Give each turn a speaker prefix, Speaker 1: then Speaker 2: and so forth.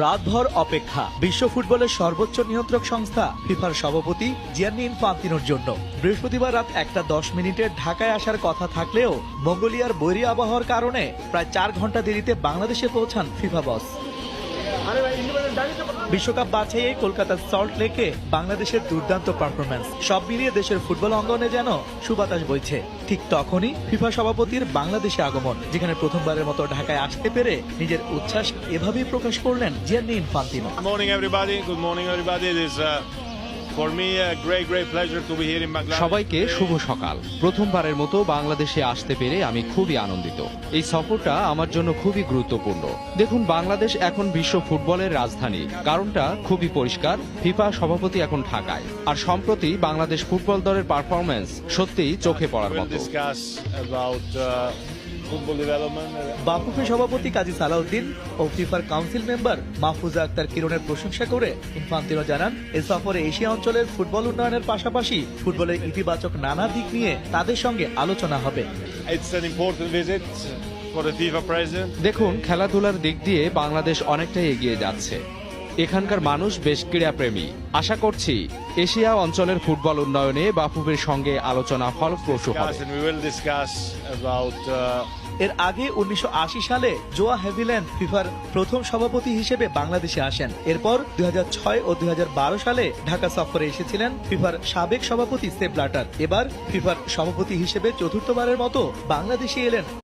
Speaker 1: রাতভর অপেক্ষা বিশ্ব ফুটবলের সর্বোচ্চ নিয়ন্ত্রক সংস্থা ফিফার সভাপতি জিয়ান্নি ইনফান্তিনোর জন্য বৃহস্পতিবার রাত 1:10 ঢাকায় আসার কথা থাকলেও মঙ্গোলিয়ার বৈরী আবহাওয়ার কারণে প্রায় 4 ঘন্টা দেরিতে বাংলাদেশে পৌঁছান ফিফা বস। বিশ্বকাপ বাছাইয়ে কলকাতার সল্ট লেকে বাংলাদেশের দুর্দান্ত পারফরম্যান্স, সব মিলিয়ে দেশের ফুটবল অঙ্গনে যেন সুবাতাস বইছে। ঠিক তখনই ফিফা সভাপতির বাংলাদেশে আগমন, যেখানে প্রথমবারের মতো ঢাকায় আসতে পেরে নিজের উচ্ছ্বাস এভাবেই প্রকাশ করলেন জিয়ান্নি ইনফান্তিনো।
Speaker 2: সবাইকে শুভ সকাল। প্রথমবারের মতো বাংলাদেশে আসতে পেরে আমি খুবই আনন্দিত। এই সফরটা আমার জন্য খুবই গুরুত্বপূর্ণ। দেখুন, বাংলাদেশ এখন বিশ্ব ফুটবলের রাজধানী, কারণটা খুবই পরিষ্কার। ফিফা সভাপতি এখন ঢাকায়, আর সম্প্রতি বাংলাদেশ ফুটবল দলের পারফরম্যান্স সত্যিই চোখে পড়ার মতো।
Speaker 1: বাফুফে সভাপতি কাজী সালাউদ্দিন ও ফিফার কাউন্সিল মেম্বার মাহফুজা আক্তার কিরণের প্রশংসা করে ইনফান্তিনো জানান, এ সফরে এশিয়া অঞ্চলের ফুটবল উন্নয়নের পাশাপাশি ফুটবলের ইতিবাচক নানা দিক নিয়ে তাদের সঙ্গে আলোচনা হবে।
Speaker 2: দেখুন, খেলাধুলার দিক দিয়ে বাংলাদেশ অনেকটাই এগিয়ে যাচ্ছে। এখানকার মানুষ বেশ ক্রীড়াপ্রেমী। আশা করছি এশিয়া অঞ্চলের ফুটবল উন্নয়নে বাফুফের সঙ্গে আলোচনা ফলপ্রসূ হবে।
Speaker 1: এর আগে 1980 সালে জোয়া হেভিল্যান্ড ফিফার প্রথম সভাপতি হিসেবে বাংলাদেশে আসেন। এরপর 2006 ও 2012 সালে ঢাকা সফরে এসেছিলেন ফিফার সাবেক সভাপতি সেপ ব্ল্যাটার। এবার ফিফার সভাপতি হিসেবে চতুর্থবারের মতো বাংলাদেশে এলেন